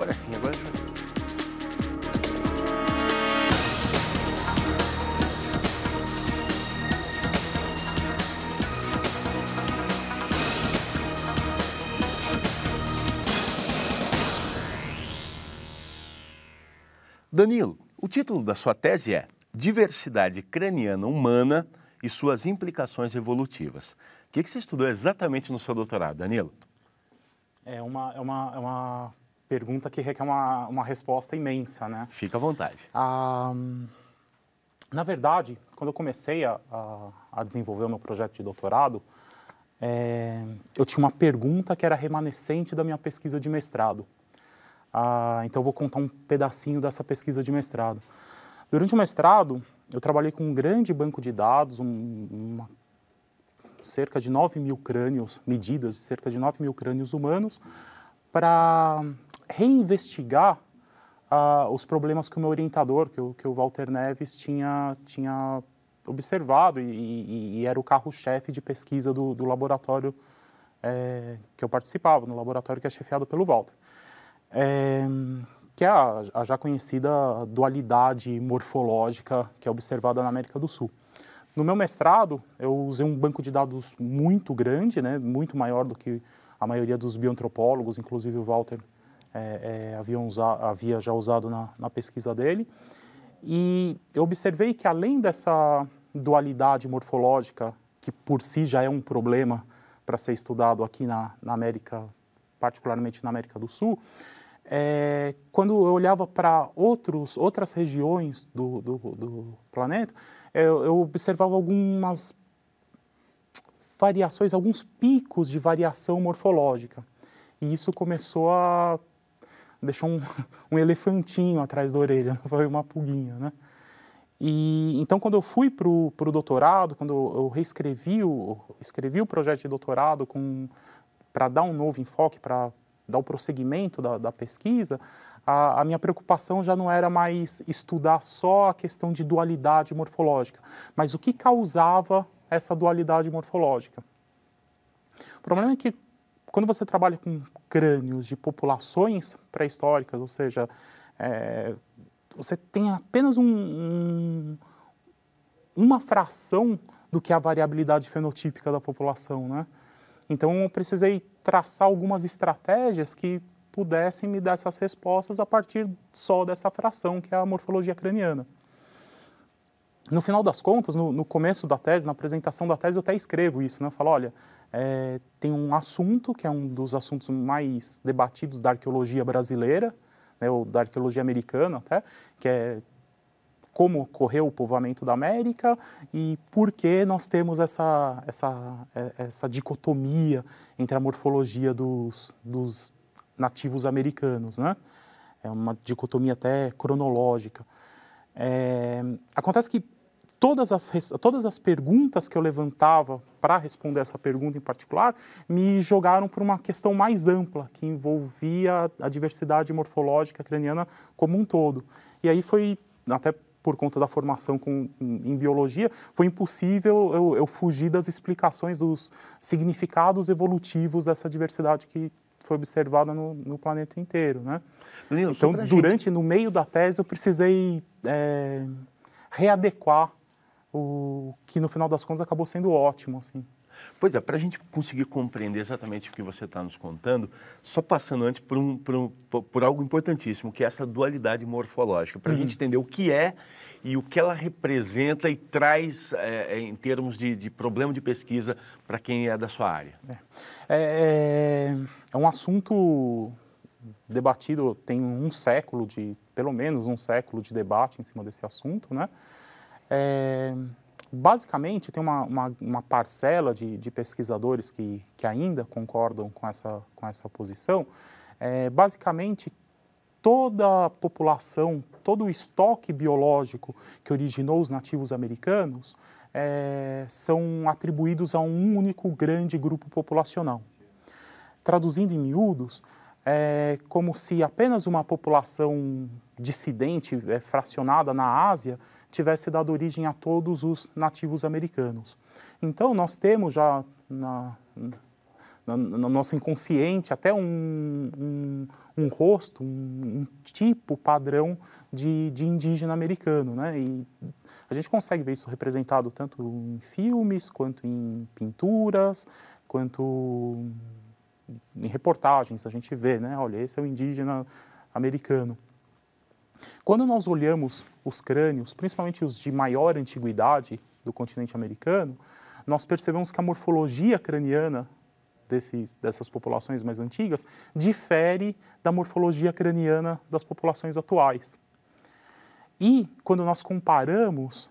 Agora sim, agora já... Danilo, o título da sua tese é Diversidade Craniana Humana e suas implicações evolutivas. O que você estudou exatamente no seu doutorado, Danilo? É uma pergunta que requer uma resposta imensa, né? Fica à vontade. Na verdade, quando eu comecei a desenvolver o meu projeto de doutorado, eu tinha uma pergunta que era remanescente da minha pesquisa de mestrado. Então, eu vou contar um pedacinho dessa pesquisa de mestrado. Durante o mestrado, eu trabalhei com um grande banco de dados, cerca de 9.000 crânios, medidas de cerca de 9.000 crânios humanos, para reinvestigar os problemas que o meu orientador, que o Walter Neves, tinha observado e era o carro-chefe de pesquisa do laboratório que eu participava, no laboratório que é chefiado pelo Walter. Que é a já conhecida dualidade morfológica que é observada na América do Sul. No meu mestrado, eu usei um banco de dados muito grande, né, muito maior do que a maioria dos bioantropólogos, inclusive o Walter havia já usado na pesquisa dele. E eu observei que, além dessa dualidade morfológica, que por si já é um problema para ser estudado aqui na América, particularmente na América do Sul, quando eu olhava para outras regiões do planeta, eu observava algumas variações, alguns picos de variação morfológica. E isso começou a deixar um elefantinho atrás da orelha, foi uma pulguinha, né? Então, quando eu fui para o doutorado, quando eu escrevi o projeto de doutorado para dar um novo enfoque, para dar o prosseguimento da pesquisa, a minha preocupação já não era mais estudar só a questão de dualidade morfológica, mas o que causava essa dualidade morfológica. O problema é que, quando você trabalha com crânios de populações pré-históricas, ou seja, você tem apenas uma fração do que é a variabilidade fenotípica da população, né? Então, eu precisei traçar algumas estratégias que pudessem me dar essas respostas a partir só dessa fração, que é a morfologia craniana. No final das contas, no começo da tese, na apresentação da tese, eu até escrevo isso, né? Eu falo, olha, tem um assunto, que é um dos assuntos mais debatidos da arqueologia brasileira, né, ou da arqueologia americana até, que é como ocorreu o povoamento da América e por que nós temos essa dicotomia entre a morfologia dos nativos americanos, né? É uma dicotomia até cronológica. Acontece que todas as perguntas que eu levantava para responder essa pergunta em particular me jogaram para uma questão mais ampla, que envolvia a diversidade morfológica craniana como um todo. E aí foi, até por conta da formação em biologia, foi impossível eu fugir das explicações dos significados evolutivos dessa diversidade que foi observada no planeta inteiro, né? Danilo, então, no meio da tese, eu precisei readequar o que, no final das contas, acabou sendo ótimo, assim. Pois é, para a gente conseguir compreender exatamente o que você está nos contando, só passando antes por algo importantíssimo, que é essa dualidade morfológica, para a gente entender o que é e o que ela representa e traz em termos de problema de pesquisa para quem é da sua área. É um assunto debatido, tem pelo menos um século de debate em cima desse assunto, né? Basicamente, tem uma parcela de pesquisadores que ainda concordam com essa posição. Basicamente, toda a população, todo o estoque biológico que originou os nativos americanos são atribuídos a um único grande grupo populacional. Traduzindo em miúdos, é como se apenas uma população dissidente, fracionada na Ásia, tivesse dado origem a todos os nativos americanos. Então, nós temos já no nosso inconsciente até um rosto, um tipo padrão de indígena americano, né? E a gente consegue ver isso representado tanto em filmes, quanto em pinturas, quanto em reportagens. A gente vê, né? Olha, esse é o indígena americano. Quando nós olhamos os crânios, principalmente os de maior antiguidade do continente americano, nós percebemos que a morfologia craniana dessas populações mais antigas difere da morfologia craniana das populações atuais. E quando nós comparamos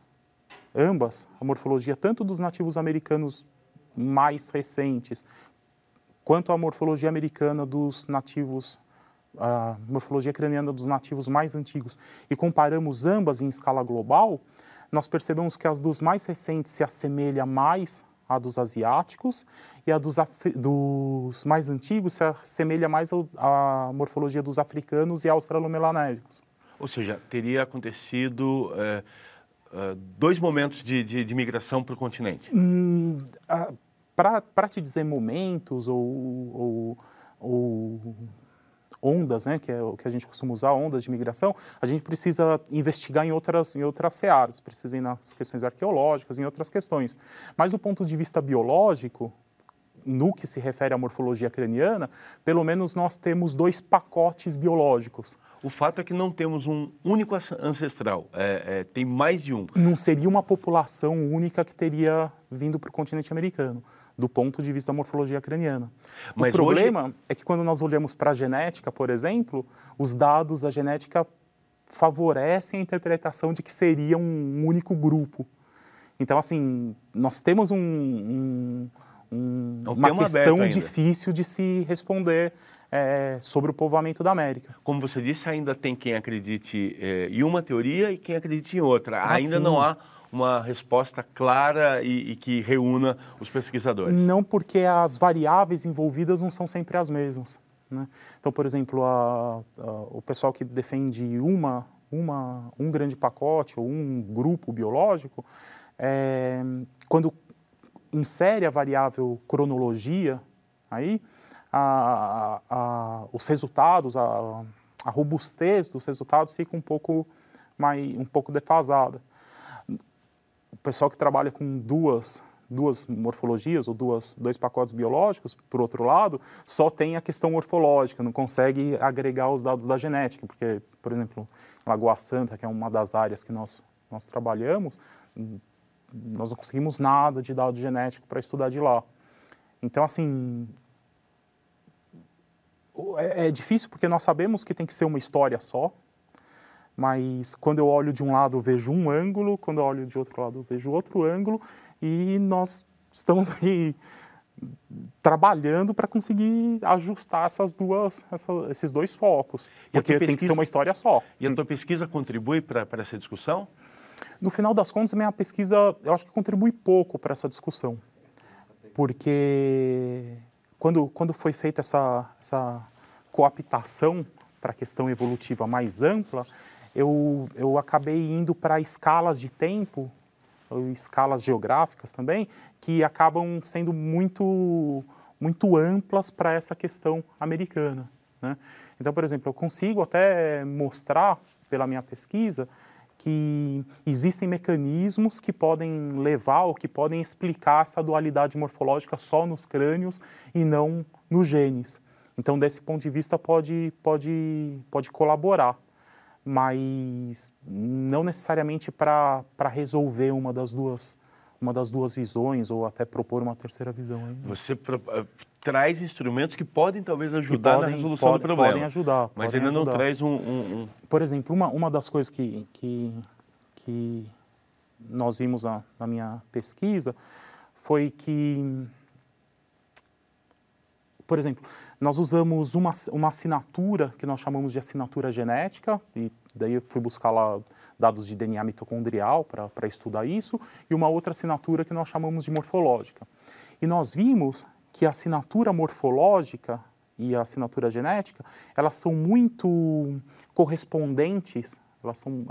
ambas, a morfologia tanto dos nativos americanos mais recentes, quanto a morfologia americana dos nativos, a morfologia craniana dos nativos mais antigos, e comparamos ambas em escala global, nós percebemos que as dos mais recentes se assemelha mais à dos asiáticos e a dos mais antigos se assemelha mais à morfologia dos africanos e australomelanésicos. Ou seja, teria acontecido 2 momentos de migração para o continente? Para te dizer momentos ou ondas, né, que é o que a gente costuma usar, ondas de migração, a gente precisa investigar em outras searas, precisa ir nas questões arqueológicas, em outras questões. Mas do ponto de vista biológico, no que se refere à morfologia craniana, pelo menos nós temos 2 pacotes biológicos. O fato é que não temos um único ancestral, tem mais de um. Não seria uma população única que teria vindo para o continente americano, do ponto de vista da morfologia craniana. Mas o problema é que quando nós olhamos para a genética, por exemplo, os dados da genética favorecem a interpretação de que seria um único grupo. Então, assim, nós temos uma questão difícil de se responder sobre o povoamento da América. Como você disse, ainda tem quem acredite em uma teoria e quem acredite em outra. Ainda sim. não há uma resposta clara e que reúna os pesquisadores. Não, porque as variáveis envolvidas não são sempre as mesmas, né? Então, por exemplo, o pessoal que defende um grande pacote ou um grupo biológico, quando insere a variável cronologia, aí os resultados, a robustez dos resultados fica um pouco defasada. O pessoal que trabalha com duas morfologias ou dois pacotes biológicos, por outro lado, só tem a questão morfológica, não consegue agregar os dados da genética, porque, por exemplo, Lagoa Santa, que é uma das áreas que nós trabalhamos, nós não conseguimos nada de dado genético para estudar de lá. Então, assim, é difícil porque nós sabemos que tem que ser uma história só, mas quando eu olho de um lado eu vejo um ângulo, quando eu olho de outro lado eu vejo outro ângulo, e nós estamos aí trabalhando para conseguir ajustar esses 2 focos, porque tem que ser uma história só. E a tua pesquisa contribui para essa discussão? No final das contas, a minha pesquisa, eu acho que contribui pouco para essa discussão, porque quando foi feita essa coaptação para a questão evolutiva mais ampla, eu acabei indo para escalas de tempo, ou escalas geográficas também, que acabam sendo muito amplas para essa questão americana, né? Então, por exemplo, eu consigo até mostrar, pela minha pesquisa, que existem mecanismos que podem levar ou que podem explicar essa dualidade morfológica só nos crânios e não nos genes. Então, desse ponto de vista, pode colaborar, mas não necessariamente para resolver uma das duas visões ou até propor uma terceira visão ainda. Você traz instrumentos que podem talvez ajudar na resolução do problema. Podem ajudar. Mas ainda não traz Por exemplo, uma das coisas que nós vimos na minha pesquisa foi que, por exemplo, nós usamos uma assinatura que nós chamamos de assinatura genética, e daí eu fui buscar lá dados de DNA mitocondrial para estudar isso, e uma outra assinatura que nós chamamos de morfológica. E nós vimos que a assinatura morfológica e a assinatura genética, elas são muito correspondentes,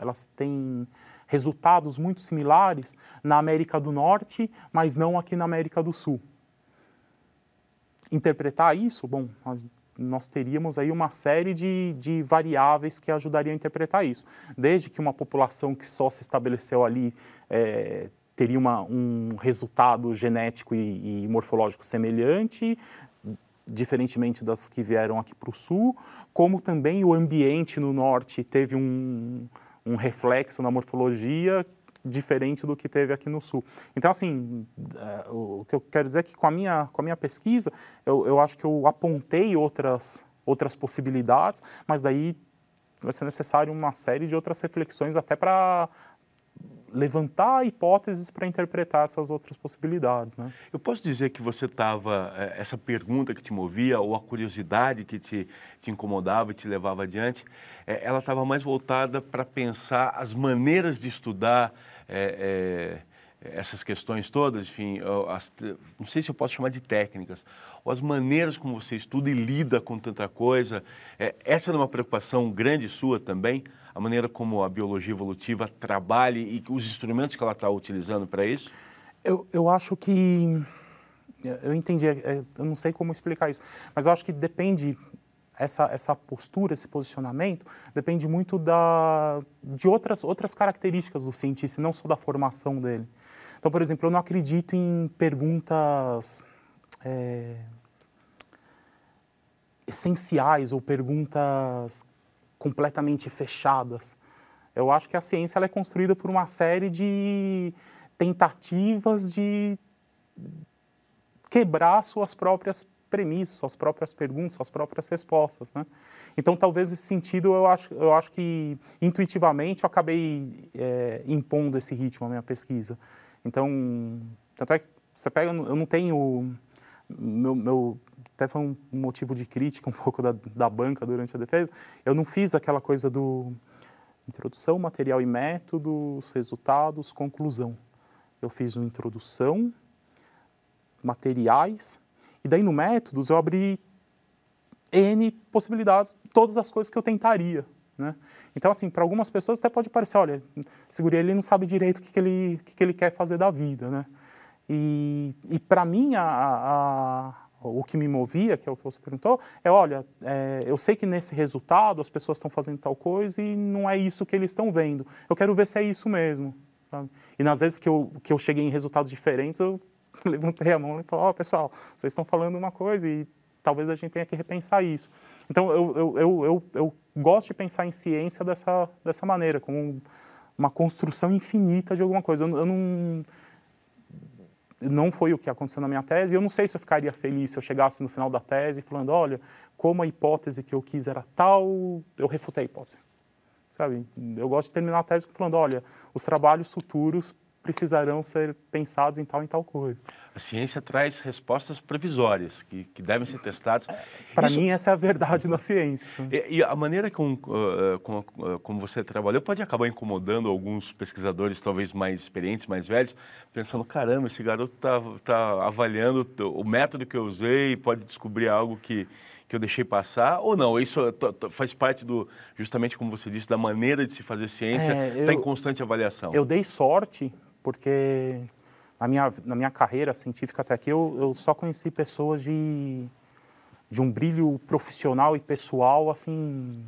elas têm resultados muito similares na América do Norte, mas não aqui na América do Sul. interpretar isso, bom, nós teríamos aí uma série de variáveis que ajudariam a interpretar isso. Desde que uma população que só se estabeleceu ali teria um resultado genético e morfológico semelhante, diferentemente das que vieram aqui para o sul, como também o ambiente no norte teve um reflexo na morfologia diferente do que teve aqui no sul. Então, assim, o que eu quero dizer é que com a minha pesquisa, eu acho que eu apontei outras possibilidades, mas daí vai ser necessário uma série de outras reflexões até para levantar hipóteses para interpretar essas outras possibilidades, né? Eu posso dizer que você estava, essa pergunta que te movia, ou a curiosidade que te incomodava e te levava adiante, ela estava mais voltada para pensar as maneiras de estudar essas questões todas, enfim, não sei se eu posso chamar de técnicas, ou as maneiras como você estuda e lida com tanta coisa. Essa era uma preocupação grande sua também? A maneira como a biologia evolutiva trabalha e os instrumentos que ela está utilizando para isso? Eu acho que... Eu entendi, eu não sei como explicar isso, mas eu acho que depende, essa postura, esse posicionamento, depende muito de outras características do cientista, não só da formação dele. Então, por exemplo, eu não acredito em perguntas essenciais ou perguntas completamente fechadas. Eu acho que a ciência ela é construída por uma série de tentativas de quebrar suas próprias premissas, suas próprias perguntas, suas próprias respostas, né? Então, talvez nesse sentido, eu acho que intuitivamente eu acabei impondo esse ritmo à minha pesquisa. Então, tanto é que você pega, eu não tenho até foi um motivo de crítica um pouco da banca durante a defesa, eu não fiz aquela coisa do introdução, material e métodos, resultados, conclusão. Eu fiz uma introdução, materiais, e daí no métodos eu abri N possibilidades, todas as coisas que eu tentaria, né? Então, assim, para algumas pessoas até pode parecer, olha, esse guri ele não sabe direito o que ele quer fazer da vida, né? E para mim, o que me movia, que é o que você perguntou, olha, eu sei que nesse resultado as pessoas estão fazendo tal coisa e não é isso que eles estão vendo. Eu quero ver se é isso mesmo, sabe? E nas vezes que eu cheguei em resultados diferentes, eu levantei a mão e falei, pessoal, vocês estão falando uma coisa e talvez a gente tenha que repensar isso. Então, eu gosto de pensar em ciência dessa maneira, como uma construção infinita de alguma coisa. Não foi o que aconteceu na minha tese, e eu não sei se eu ficaria feliz se eu chegasse no final da tese falando, olha, como a hipótese que eu quis era tal, eu refutei a hipótese, sabe? Eu gosto de terminar a tese falando, olha, os trabalhos futuros precisarão ser pensados em tal coisa. A ciência traz respostas provisórias que devem ser testadas. Para mim, essa é a verdade da ciência. E a maneira como você trabalhou pode acabar incomodando alguns pesquisadores, talvez mais experientes, mais velhos, pensando, caramba, esse garoto está avaliando o método que eu usei, pode descobrir algo que eu deixei passar, ou não? Isso faz parte justamente como você disse, da maneira de se fazer ciência, está em constante avaliação. Eu dei sorte, porque na minha carreira científica até aqui, eu só conheci pessoas de um brilho profissional e pessoal, assim,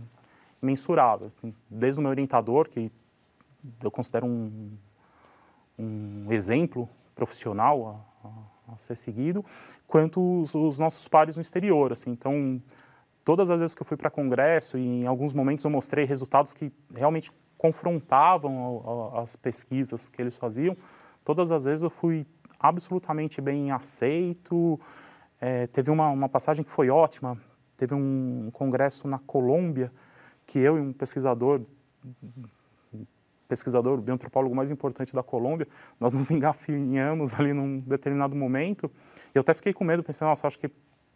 imensurável. Desde o meu orientador, que eu considero um exemplo profissional a ser seguido, quanto os nossos pares no exterior, assim. Então, todas as vezes que eu fui para congresso, e em alguns momentos eu mostrei resultados que realmente confrontavam as pesquisas que eles faziam, todas as vezes eu fui absolutamente bem aceito. Teve uma passagem que foi ótima, teve um congresso na Colômbia, que eu e um pesquisador, o bioantropólogo mais importante da Colômbia, nós nos engafinhamos ali num determinado momento, e eu até fiquei com medo, pensando, nossa, acho que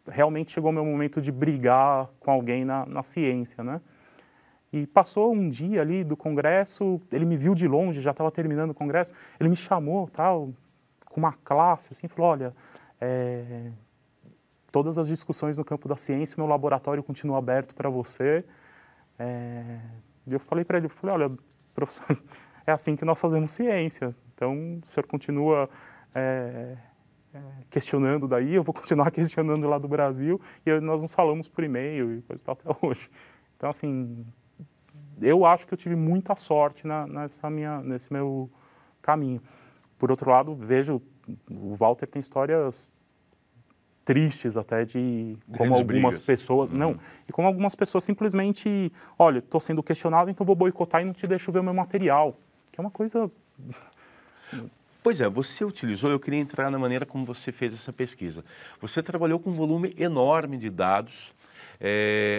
realmente chegou o meu momento de brigar com alguém na ciência, né? E passou um dia ali do congresso, ele me viu de longe, já estava terminando o congresso, ele me chamou, tal, com uma classe, assim, falou, olha, todas as discussões no campo da ciência, meu laboratório continua aberto para você. E eu falei para ele, olha, professor, é assim que nós fazemos ciência, então o senhor continua questionando daí, eu vou continuar questionando lá do Brasil, e nós nos falamos por e-mail e coisa e tal até hoje. Então, assim, eu acho que eu tive muita sorte nesse meu caminho. Por outro lado, vejo, o Walter tem histórias tristes até de como algumas pessoas... Não, e como algumas pessoas simplesmente, olha, estou sendo questionado, então vou boicotar e não te deixo ver o meu material. Que é uma coisa... Pois é, você utilizou, eu queria entrar na maneira como você fez essa pesquisa. Você trabalhou com um volume enorme de dados.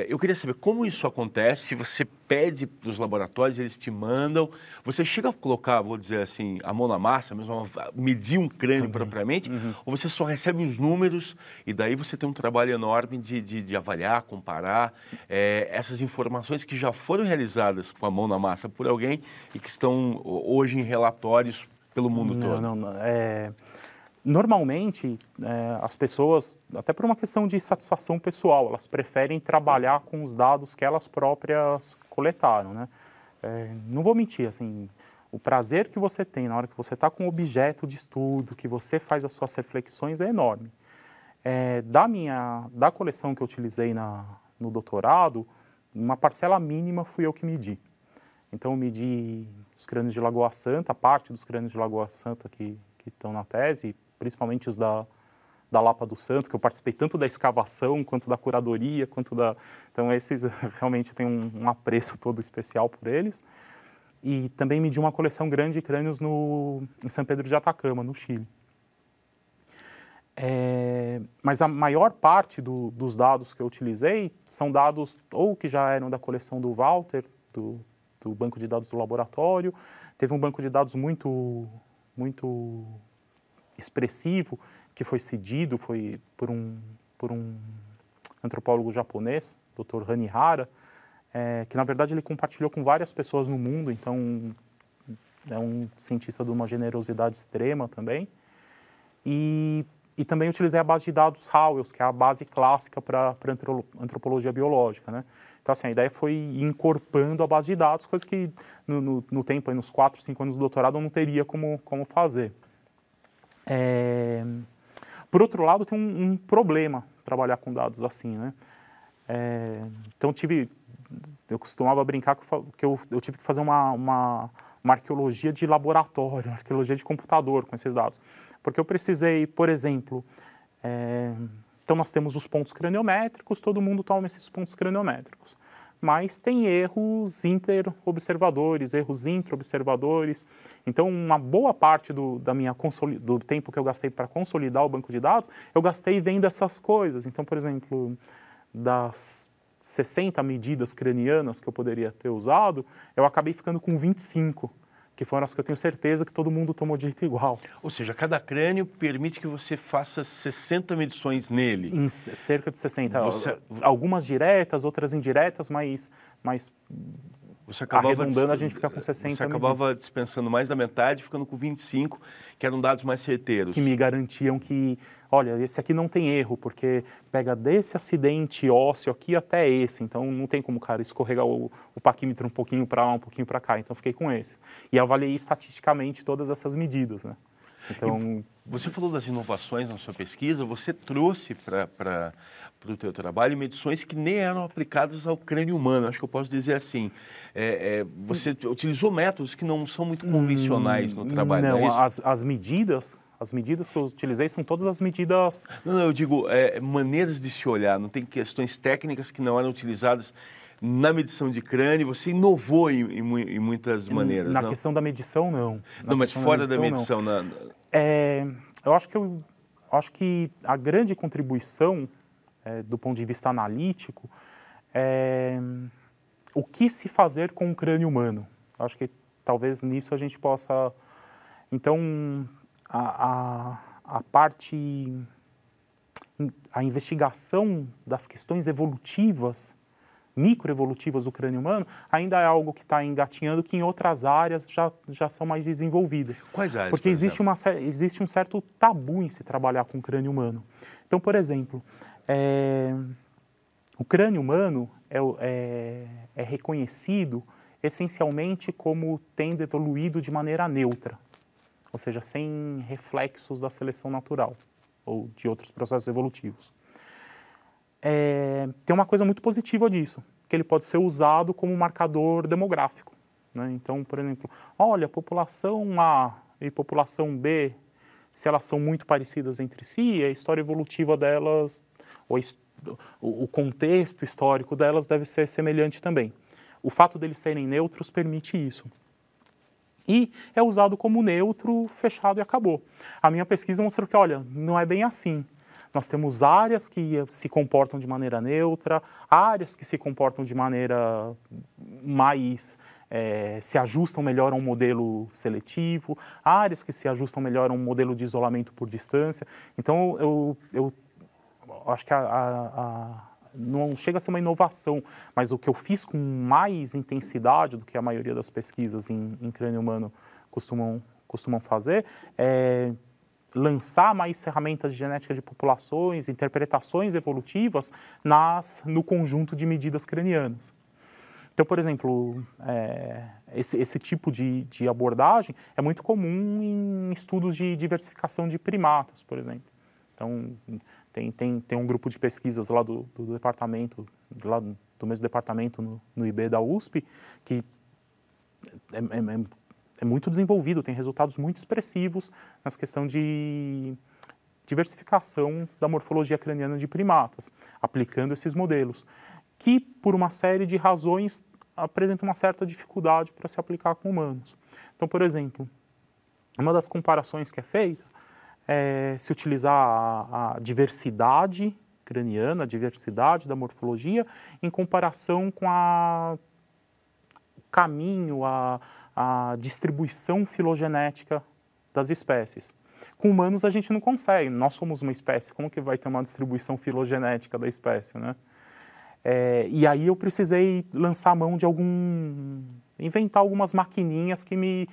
Eu queria saber como isso acontece, se você pede para os laboratórios, eles te mandam, você chega a colocar, vou dizer assim, a mão na massa, mesmo medir um crânio propriamente, ou você só recebe os números e daí você tem um trabalho enorme de avaliar, comparar essas informações que já foram realizadas com a mão na massa por alguém e que estão hoje em relatórios pelo mundo todo? Não. Normalmente, as pessoas, até por uma questão de satisfação pessoal, elas preferem trabalhar com os dados que elas próprias coletaram, né? Não vou mentir, assim, o prazer que você tem na hora que você está com um objeto de estudo, que você faz as suas reflexões, é enorme. Da coleção que eu utilizei no doutorado, uma parcela mínima fui eu que medi. Então, eu medi os crânios de Lagoa Santa, a parte dos crânios de Lagoa Santa que estão na tese, principalmente os da Lapa do Santo, que eu participei tanto da escavação, quanto da curadoria, Então, esses realmente tem um apreço todo especial por eles. E também medi uma coleção grande de crânios em São Pedro de Atacama, no Chile. Mas a maior parte dos dados que eu utilizei são dados ou que já eram da coleção do Walter, do banco de dados do laboratório. Teve um banco de dados muito expressivo, que foi cedido por um antropólogo japonês, Dr. Hanihara, que na verdade ele compartilhou com várias pessoas no mundo, então é um cientista de uma generosidade extrema também. E também utilizei a base de dados Howells, que é a base clássica para antropologia biológica, né? Então, assim, a ideia foi ir incorporando a base de dados, coisa que no tempo, aí, nos 4, 5 anos do doutorado, eu não teria como fazer. Por outro lado, tem um problema trabalhar com dados assim, né? Então, eu costumava brincar que eu tive que fazer uma arqueologia de laboratório, uma arqueologia de computador com esses dados. Porque eu precisei, por exemplo, então nós temos os pontos craniométricos, todo mundo toma esses pontos craniométricos. Mas tem erros inter-observadores, erros intra-observadores. Então, uma boa parte do tempo que eu gastei para consolidar o banco de dados, eu gastei vendo essas coisas. Então, por exemplo, das 60 medidas cranianas que eu poderia ter usado, eu acabei ficando com 25, que foram as que eu tenho certeza que todo mundo tomou de jeito igual. Ou seja, cada crânio permite que você faça 60 medições nele. Em cerca de 60. Algumas diretas, outras indiretas, mas arredondando a gente fica com 60 Você acabava dispensando mais da metade, ficando com 25, que eram dados mais certeiros. Que me garantiam que, olha, esse aqui não tem erro, porque pega desse acidente ósseo aqui até esse, então não tem como o cara escorregar o paquímetro um pouquinho para lá, um pouquinho para cá, então fiquei com esse. E avaliei estatisticamente todas essas medidas, né? Então, você falou das inovações na sua pesquisa, você trouxe para o teu trabalho medições que nem eram aplicadas ao crânio humano, acho que eu posso dizer assim. Você utilizou métodos que não são muito convencionais no trabalho, não, é isso? As medidas que eu utilizei são todas as medidas... Não, eu digo maneiras de se olhar, não tem questões técnicas que não eram utilizadas na medição de crânio, você inovou em muitas maneiras, Na não? questão da medição, não. Não, mas fora da medição, eu acho que a grande contribuição, do ponto de vista analítico, é o que se fazer com o crânio humano. Eu acho que talvez nisso a gente possa... Então, a investigação das questões evolutivas, microevolutivas do crânio humano, ainda é algo que está engatinhando, que em outras áreas já são mais desenvolvidas. Quais áreas? Porque existe um certo tabu em se trabalhar com o crânio humano. Então, por exemplo, o crânio humano é reconhecido essencialmente como tendo evoluído de maneira neutra, ou seja, sem reflexos da seleção natural. ou de outros processos evolutivos. Tem uma coisa muito positiva disso, que ele pode ser usado como marcador demográfico, né? Então, por exemplo, olha, população A e população B, se elas são muito parecidas entre si, a história evolutiva delas, o contexto histórico delas deve ser semelhante também. O fato deles serem neutros permite isso. E é usado como neutro, fechado e acabou. A minha pesquisa mostrou que, olha, não é bem assim. Nós temos áreas que se comportam de maneira neutra, áreas que se comportam de maneira mais... se ajustam melhor a um modelo seletivo, áreas que se ajustam melhor a um modelo de isolamento por distância. Então, eu acho que não chega a ser uma inovação, mas o que eu fiz com mais intensidade do que a maioria das pesquisas em crânio humano costumam fazer é lançar mais ferramentas de genética de populações, interpretações evolutivas no conjunto de medidas cranianas. Então, por exemplo, esse tipo de abordagem é muito comum em estudos de diversificação de primatas, por exemplo. Então, tem um grupo de pesquisas lá do departamento, lá do mesmo departamento no IB da USP, que é muito desenvolvido, tem resultados muito expressivos nessa questão de diversificação da morfologia craniana de primatas, aplicando esses modelos, que, por uma série de razões, apresentam uma certa dificuldade para se aplicar com humanos. Então, por exemplo, uma das comparações que é feita é se utilizar a diversidade craniana, a diversidade da morfologia, em comparação com o caminho, a distribuição filogenética das espécies. Com humanos a gente não consegue, nós somos uma espécie, como que vai ter uma distribuição filogenética da espécie, né? E aí eu precisei lançar a mão de inventar algumas maquininhas que me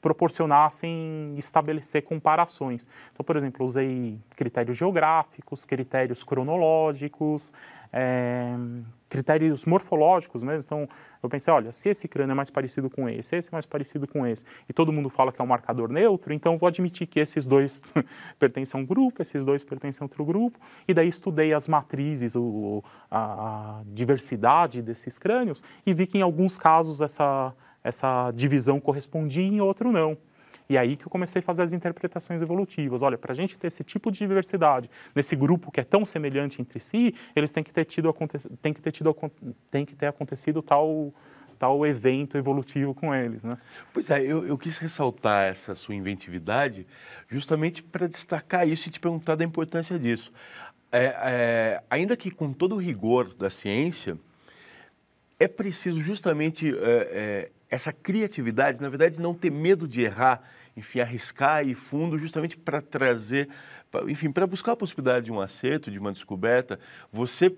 proporcionassem estabelecer comparações. Então, por exemplo, usei critérios geográficos, critérios cronológicos, critérios morfológicos mesmo. Então, eu pensei, olha, se esse crânio é mais parecido com esse é mais parecido com esse, e todo mundo fala que é um marcador neutro, então eu vou admitir que esses dois pertencem a um grupo, esses dois pertencem a outro grupo, e daí estudei as matrizes, a diversidade desses crânios, e vi que em alguns casos essa divisão correspondia, em outro não. E aí que eu comecei a fazer as interpretações evolutivas. Olha, para a gente ter esse tipo de diversidade nesse grupo que é tão semelhante entre si, eles têm que ter acontecido tal evento evolutivo com eles, né? Pois é, eu quis ressaltar essa sua inventividade justamente para destacar isso e te perguntar da importância disso. Ainda que com todo o rigor da ciência, é preciso justamente essa criatividade, na verdade, não ter medo de errar, enfim, arriscar e ir fundo justamente para trazer, enfim, para buscar a possibilidade de um acerto, de uma descoberta. Você,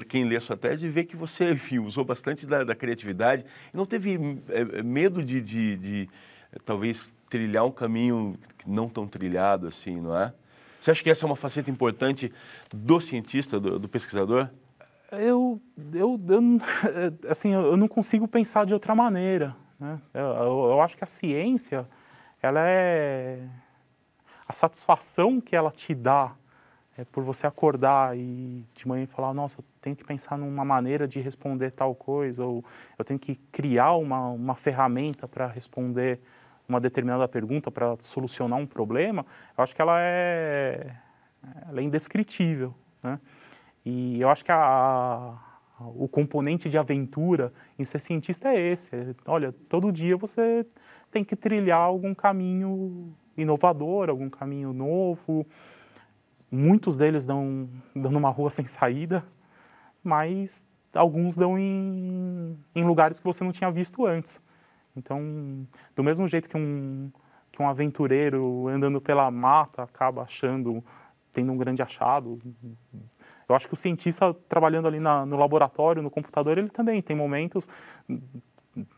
quem lê a sua tese, vê que você, enfim, usou bastante da criatividade e não teve medo de talvez trilhar um caminho não tão trilhado assim, não é? Você acha que essa é uma faceta importante do cientista, do pesquisador? Eu não consigo pensar de outra maneira, né? Eu acho que a ciência, ela a satisfação que ela te dá por você acordar e de manhã falar, nossa, eu tenho que pensar numa maneira de responder tal coisa, ou eu tenho que criar uma ferramenta para responder uma determinada pergunta, para solucionar um problema. Eu acho que ela é indescritível, né? E eu acho que o componente de aventura em ser cientista é esse. Olha, todo dia você tem que trilhar algum caminho inovador, algum caminho novo. Muitos deles dão numa rua sem saída, mas alguns dão em lugares que você não tinha visto antes. Então, do mesmo jeito que um aventureiro andando pela mata acaba tendo um grande achado, eu acho que o cientista trabalhando ali no laboratório, no computador, ele também tem momentos...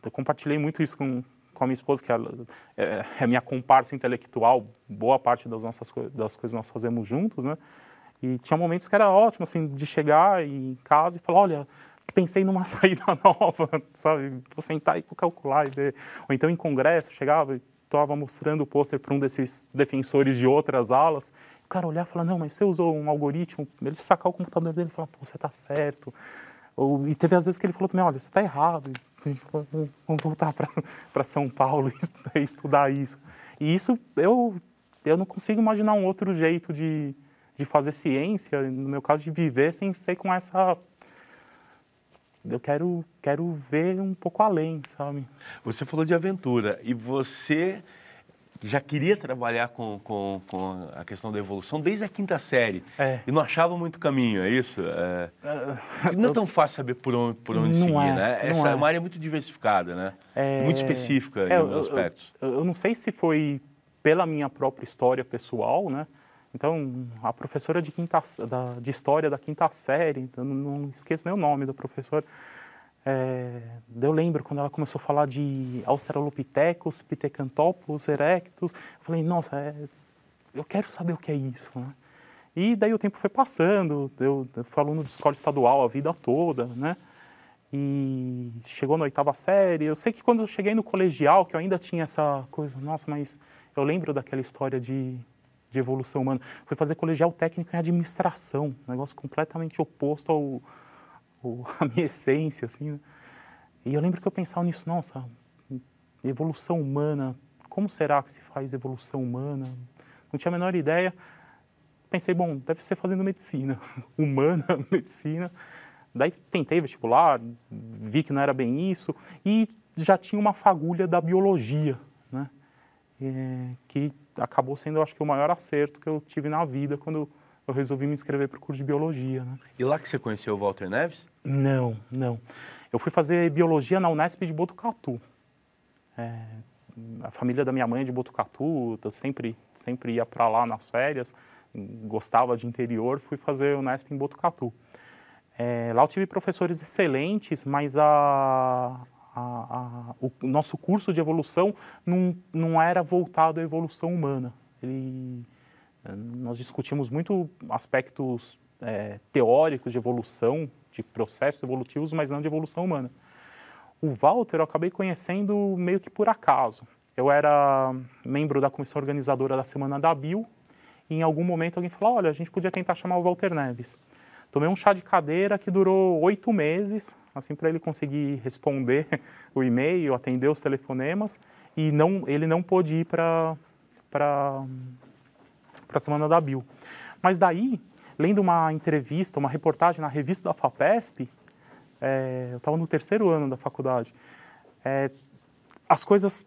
Eu compartilhei muito isso com a minha esposa, que é minha comparsa intelectual, boa parte das coisas que nós fazemos juntos, né? E tinha momentos que era ótimo, assim, de chegar em casa e falar, olha, pensei numa saída nova, sabe? Vou sentar e calcular e ver. Ou então em congresso, chegava e estava mostrando o pôster para um desses defensores de outras alas, cara olhar e falar, não, mas você usou um algoritmo, ele sacar o computador dele e falar, pô, você tá certo. E teve às vezes que ele falou também, olha, você tá errado. A gente falou, vamos voltar para São Paulo e estudar isso. E isso, eu não consigo imaginar um outro jeito de fazer ciência, no meu caso, de viver sem ser com essa... Eu quero ver um pouco além, sabe? Você falou de aventura e você já queria trabalhar com a questão da evolução desde a 5ª série. E não achava muito caminho, é isso? Não é tão fácil saber por onde seguir, né? Essa é uma área muito diversificada, né? Muito específica em alguns aspectos. Eu não sei se foi pela minha própria história pessoal, né? Então, a professora de história da 5ª série, eu não esqueço nem o nome da professora, eu lembro quando ela começou a falar de Australopithecus, Pithecanthropus, Erectus, eu falei, nossa, eu quero saber o que é isso, né? E daí o tempo foi passando, eu fui aluno de escola estadual a vida toda, né? E chegou na 8ª série, eu sei que quando eu cheguei no colegial, que eu ainda tinha essa coisa, nossa, mas eu lembro daquela história de evolução humana. Fui fazer colegial técnico em administração, um negócio completamente oposto à minha essência, assim, né? E eu lembro que eu pensava nisso, nossa, evolução humana, como será que se faz evolução humana? Não tinha a menor ideia. Pensei, bom, deve ser fazendo medicina, humana, medicina. Daí tentei vestibular, vi que não era bem isso, e já tinha uma fagulha da biologia, né? Que acabou sendo, eu acho que, o maior acerto que eu tive na vida quando eu resolvi me inscrever para o curso de biologia, né? E lá que você conheceu o Walter Neves? Não. Eu fui fazer biologia na Unesp de Botucatu. A família da minha mãe é de Botucatu, eu sempre ia para lá nas férias, gostava de interior, fui fazer Unesp em Botucatu. Lá eu tive professores excelentes, mas o nosso curso de evolução não era voltado à evolução humana. Nós discutimos muito aspectos teóricos de evolução, de processos evolutivos, mas não de evolução humana. O Walter eu acabei conhecendo meio que por acaso. Eu era membro da comissão organizadora da Semana da Bio, e em algum momento alguém falou, olha, a gente podia tentar chamar o Walter Neves. Tomei um chá de cadeira que durou 8 meses, assim, para ele conseguir responder o e-mail, atender os telefonemas, e ele não pôde ir para a Semana da Bio. Mas daí, lendo uma entrevista, uma reportagem na revista da FAPESP, eu estava no 3º ano da faculdade, as coisas,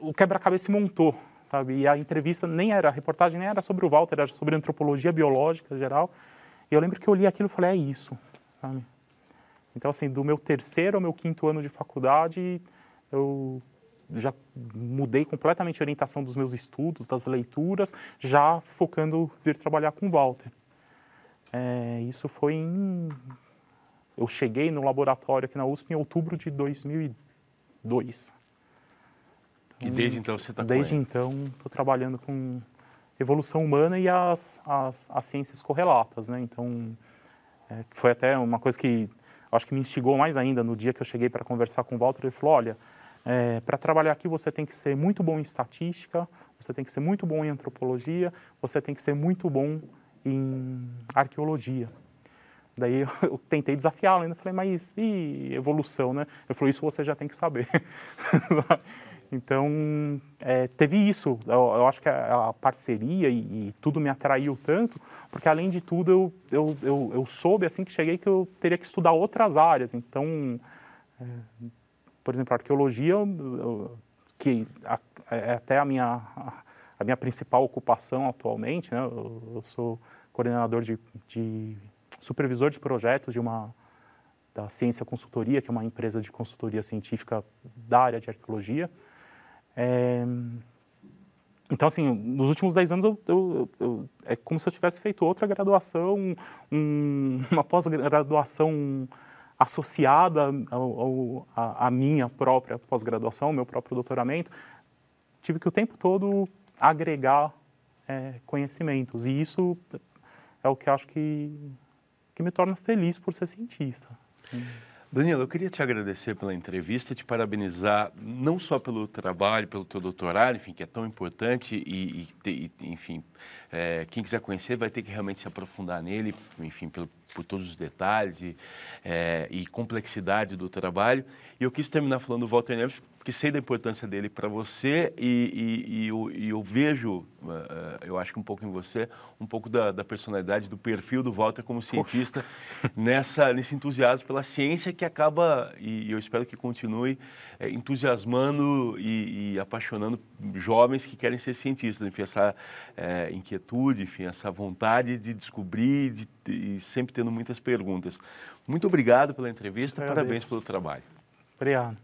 o quebra-cabeça se montou, sabe? E a entrevista a reportagem nem era sobre o Walter, era sobre antropologia biológica geral. E eu lembro que eu li aquilo e falei, é isso, sabe? Então, assim, do meu 3º ao meu 5º ano de faculdade, eu já mudei completamente a orientação dos meus estudos, das leituras, já focando vir trabalhar com o Walter. Isso foi eu cheguei no laboratório aqui na USP em outubro de 2002. E desde então você está com Desde ele? então, estou trabalhando com evolução humana e as ciências correlatas, né? Então, foi até uma coisa que acho que me instigou mais ainda no dia que eu cheguei para conversar com o Walter. Ele falou, olha, para trabalhar aqui você tem que ser muito bom em estatística, você tem que ser muito bom em antropologia, você tem que ser muito bom em arqueologia. Daí eu tentei desafiá-lo ainda, falei, mas e evolução, né? Ele falou, isso você já tem que saber. Então, teve isso. Eu acho que a parceria e tudo me atraiu tanto, porque, além de tudo, eu soube, assim que cheguei, que eu teria que estudar outras áreas. Então, por exemplo, a arqueologia, que é até a minha principal ocupação atualmente, né? Eu sou coordenador supervisor de projetos da Ciência Consultoria, que é uma empresa de consultoria científica da área de arqueologia. Então, assim, nos últimos 10 anos, é como se eu tivesse feito outra graduação, uma pós-graduação associada à minha própria pós-graduação, ao meu próprio doutoramento. Tive que o tempo todo agregar conhecimentos, e isso é o que eu acho que me torna feliz por ser cientista. Danilo, eu queria te agradecer pela entrevista, te parabenizar não só pelo trabalho, pelo teu doutorado, enfim, que é tão importante enfim, quem quiser conhecer vai ter que realmente se aprofundar nele, enfim, por todos os detalhes e complexidade do trabalho. E eu quis terminar falando do Walter Neves, porque sei da importância dele para você e eu vejo, eu acho que um pouco em você, um pouco da personalidade, do perfil do Walter como cientista, nesse entusiasmo pela ciência que acaba, e eu espero que continue, entusiasmando e apaixonando jovens que querem ser cientistas, enfim, essa inquietude, enfim, essa vontade de descobrir e sempre tendo muitas perguntas. Muito obrigado pela entrevista, parabéns pelo trabalho. Obrigado.